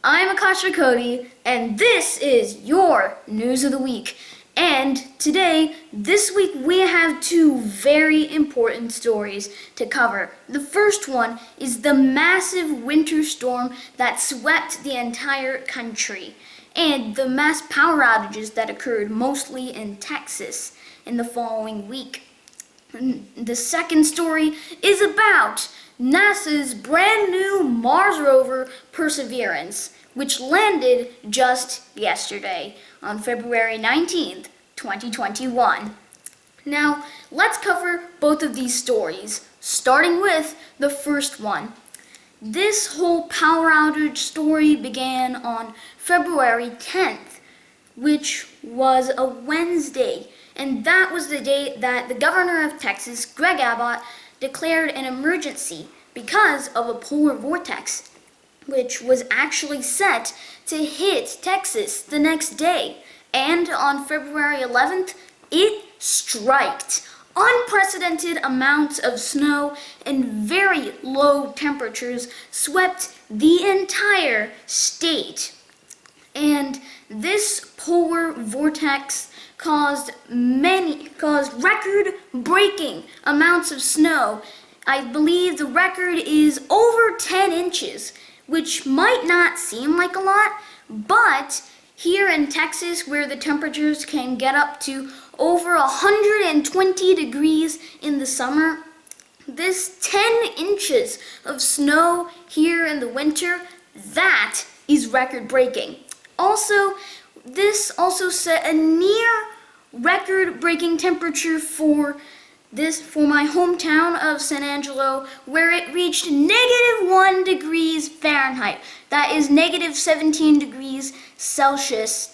I'm Akasha Cody, and this is your News of the Week. And today, this week, we have two very important stories to cover. The first one is the massive winter storm that swept the entire country, and the mass power outages that occurred mostly in Texas in the following week. And the second story is about NASA's brand new Mars rover Perseverance, which landed just yesterday on February 19th, 2021. Now, let's cover both of these stories, starting with the first one. This whole power outage story began on February 10th, which was a Wednesday, and that was the day that the governor of Texas, Greg Abbott, declared an emergency because of a polar vortex, which was actually set to hit Texas the next day. And on February 11th, it striked. Unprecedented amounts of snow and very low temperatures swept the entire state. And this polar vortex caused record-breaking amounts of snow. I believe the record is over 10 inches, which might not seem like a lot, but here in Texas, where the temperatures can get up to over 120 degrees in the summer, this 10 inches of snow here in the winter, that is record-breaking. Also, this also set a near record-breaking temperature for my hometown of San Angelo, where it reached -1 degrees Fahrenheit. That is -17 degrees Celsius,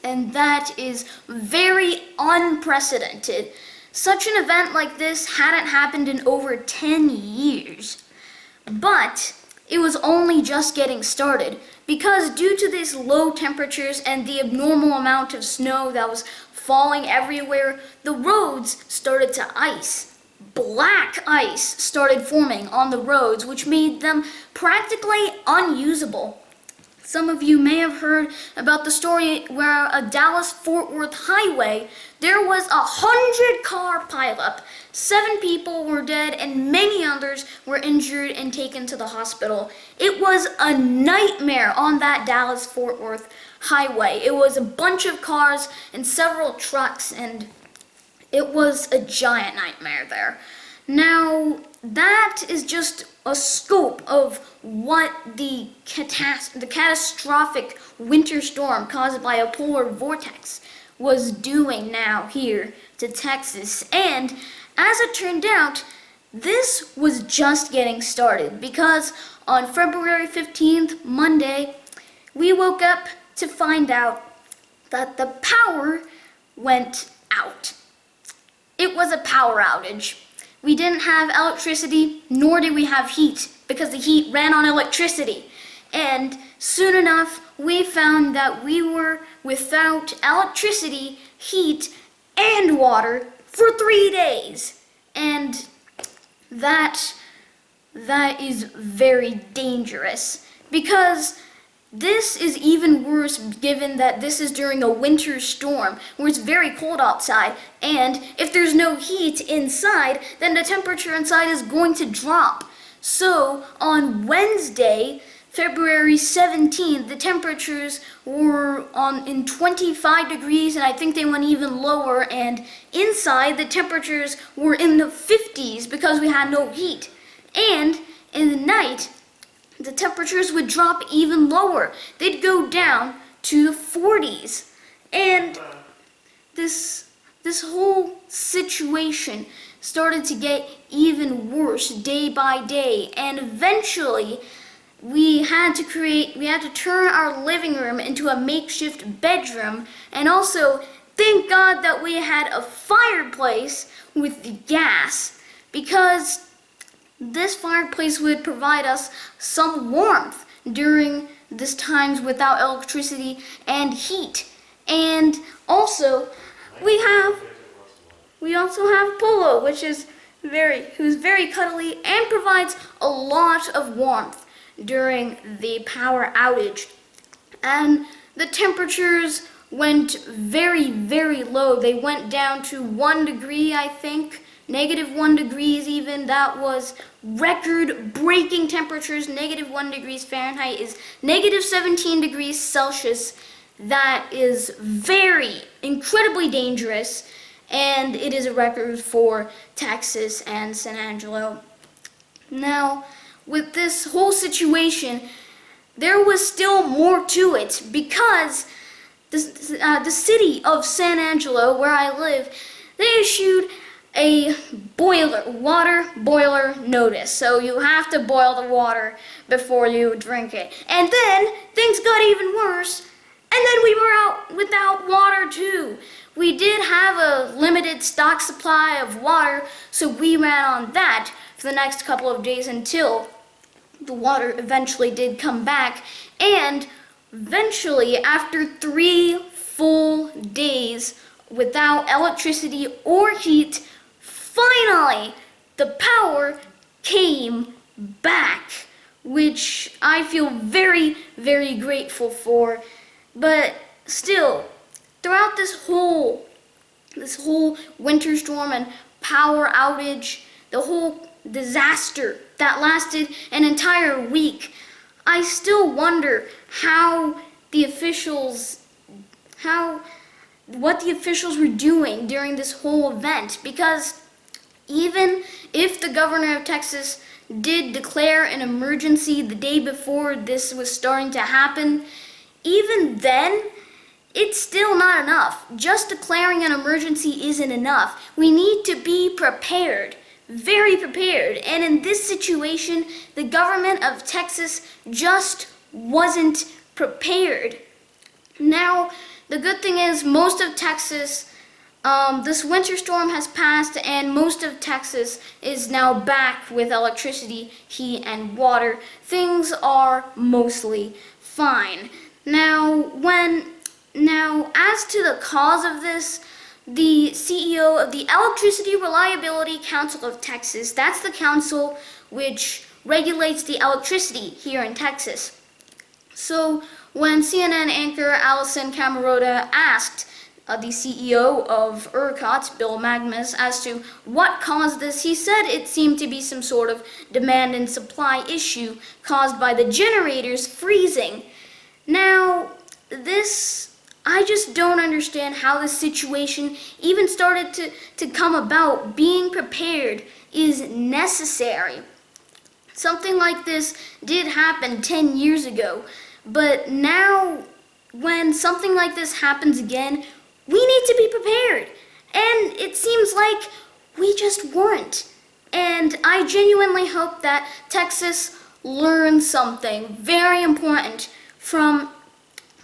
and that is very unprecedented. Such an event like this hadn't happened in over 10 years. But it was only just getting started, because due to these low temperatures and the abnormal amount of snow that was falling everywhere, the roads started to ice. Black ice started forming on the roads, which made them practically unusable. Some of you may have heard about the story where a Dallas-Fort Worth highway, there was a 100-car pileup. 7 people were dead and many others were injured and taken to the hospital. It was a nightmare on that Dallas-Fort Worth highway. It was a bunch of cars and several trucks, and it was a giant nightmare there. Now, that is just a scope of what the catastrophic winter storm caused by a polar vortex was doing now here to Texas. And as it turned out, this was just getting started, because on February 15th, Monday, we woke up to find out that the power went out. It was a power outage. We didn't have electricity, nor did we have heat, because the heat ran on electricity. And soon enough, we found that we were without electricity, heat, and water for 3 days. And that is very dangerous, because this is even worse given that this is during a winter storm where it's very cold outside, and if there's no heat inside, then the temperature inside is going to drop. So on Wednesday, February 17th, the temperatures were in 25 degrees, and I think they went even lower, and inside the temperatures were in the 50s because we had no heat. And in the night, the temperatures would drop even lower. They'd go down to the 40s. And this whole situation started to get even worse day by day. And eventually, we had to turn our living room into a makeshift bedroom. And also, thank God that we had a fireplace with the gas, because this fireplace would provide us some warmth during these times without electricity and heat. And also, we also have Polo, who's very cuddly and provides a lot of warmth during the power outage. And the temperatures went very, very low. They went down to 1 degree, I think, -1 degrees even. That was record-breaking temperatures. -1 degrees Fahrenheit is -17 degrees Celsius. That is very, incredibly dangerous, and it is a record for Texas and San Angelo. Now, with this whole situation, there was still more to it, because the city of San Angelo, where I live, they issued a water boiler notice. So you have to boil the water before you drink it. And then things got even worse, and then we were out without water too. We did have a limited stock supply of water, so we ran on that for the next couple of days until the water eventually did come back. And eventually, after 3 full days without electricity or heat, finally the power came back, which I feel very, very grateful for. But still, throughout this whole winter storm and power outage, the whole disaster that lasted an entire week, I still wonder what the officials were doing during this whole event, because even if the governor of Texas did declare an emergency the day before this was starting to happen, even then, it's still not enough. Just declaring an emergency isn't enough. We need to be prepared, very prepared. And in this situation, the government of Texas just wasn't prepared. Now, the good thing is most of Texas, this winter storm has passed, and most of Texas is now back with electricity, heat, and water. Things are mostly fine. Now, as to the cause of this, the CEO of the Electricity Reliability Council of Texas, that's the council which regulates the electricity here in Texas. So when CNN anchor Allison Camerota asked the CEO of ERCOT, Bill Magmas, as to what caused this, he said it seemed to be some sort of demand and supply issue caused by the generators freezing. Now, I just don't understand how this situation even started to come about. Being prepared is necessary. Something like this did happen 10 years ago, but now when something like this happens again, we need to be prepared. And it seems like we just weren't. And I genuinely hope that Texas learns something very important from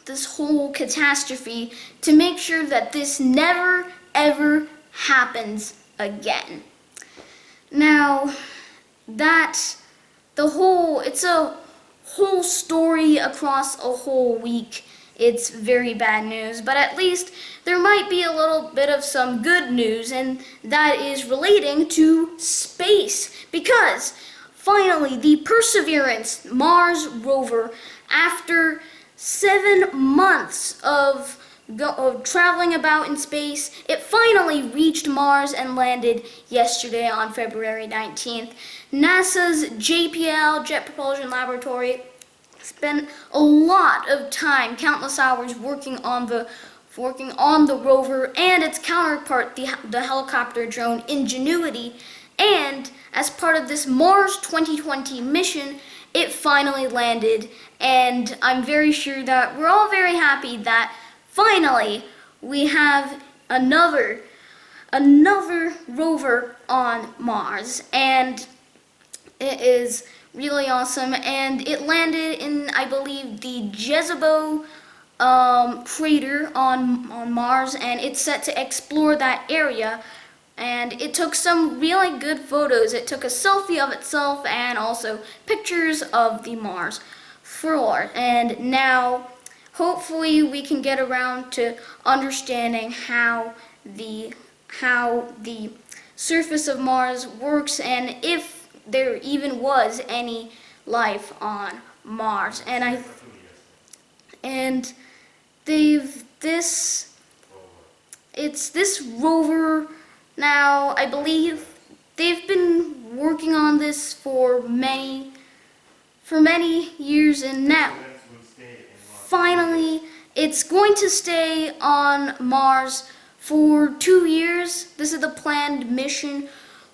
this whole catastrophe to make sure that this never, ever happens again. Now, it's a whole story across a whole week. It's very bad news, but at least there might be a little bit of some good news, and that is relating to space, because finally the Perseverance Mars rover, after 7 months of traveling about in space, it finally reached Mars and landed yesterday on February 19th. NASA's JPL, Jet Propulsion Laboratory, spent a lot of time, countless hours, working on the rover and its counterpart, the helicopter drone Ingenuity. And as part of this Mars 2020 mission, it finally landed, and I'm very sure that we're all very happy that finally we have another rover on Mars, and it is really awesome. And it landed in, I believe, the Jezebo crater on Mars, and it's set to explore that area. And it took some really good photos. It took a selfie of itself and also pictures of the Mars floor. And now, hopefully, we can get around to understanding how the surface of Mars works, and if there even was any life on Mars. And they've it's this rover now. I believe they've been working on this for many years, and now finally it's going to stay on Mars for 2 years. This is the planned mission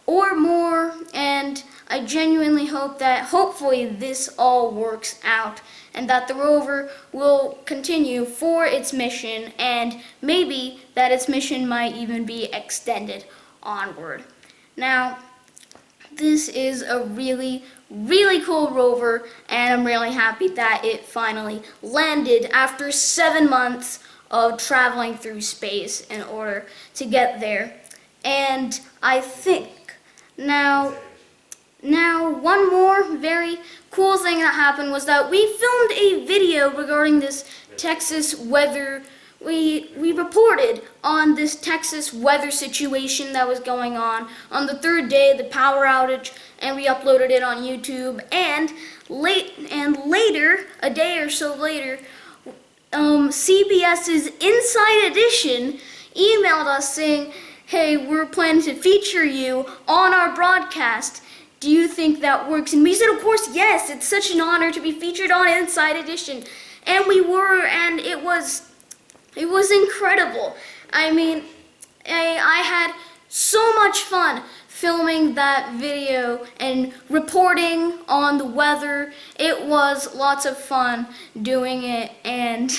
or more, and I genuinely hope that hopefully this all works out and that the rover will continue for its mission, and maybe that its mission might even be extended onward. Now, this is a really cool rover, and I'm really happy that it finally landed after 7 months of traveling through space in order to get there. And I think now one more very cool thing that happened was that we filmed a video regarding this Texas weather. We reported on this Texas weather situation that was going on the 3rd day of the power outage, and we uploaded it on YouTube. And later, a day or so later, CBS's Inside Edition emailed us saying, "Hey, we're planning to feature you on our broadcast. Do you think that works?" And we said, of course, yes. It's such an honor to be featured on Inside Edition. And we were, and it was incredible. I mean, I had so much fun filming that video and reporting on the weather. It was lots of fun doing it, and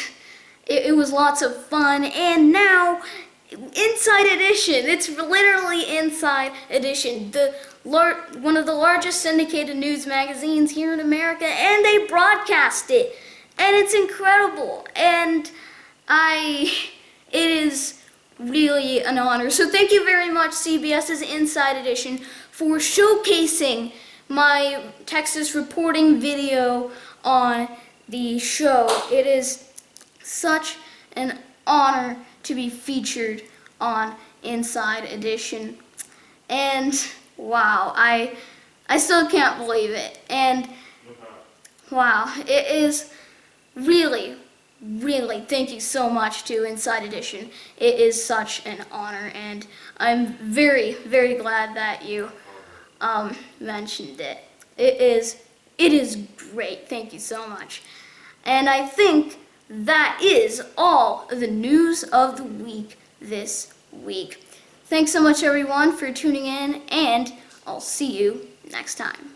it was lots of fun. And now, Inside Edition, it's literally Inside Edition, one of the largest syndicated news magazines here in America, and they broadcast it, and it's incredible, and it is really an honor. So thank you very much, CBS's Inside Edition, for showcasing my Texas reporting video on the show. It is such an honor to be featured on Inside Edition. And wow, I still can't believe it. And wow, it is really, thank you so much to Inside Edition. It is such an honor, and I'm very glad that you mentioned it. It is great. Thank you so much. And I think that is all of the news of the week this week. Thanks so much, everyone, for tuning in, and I'll see you next time.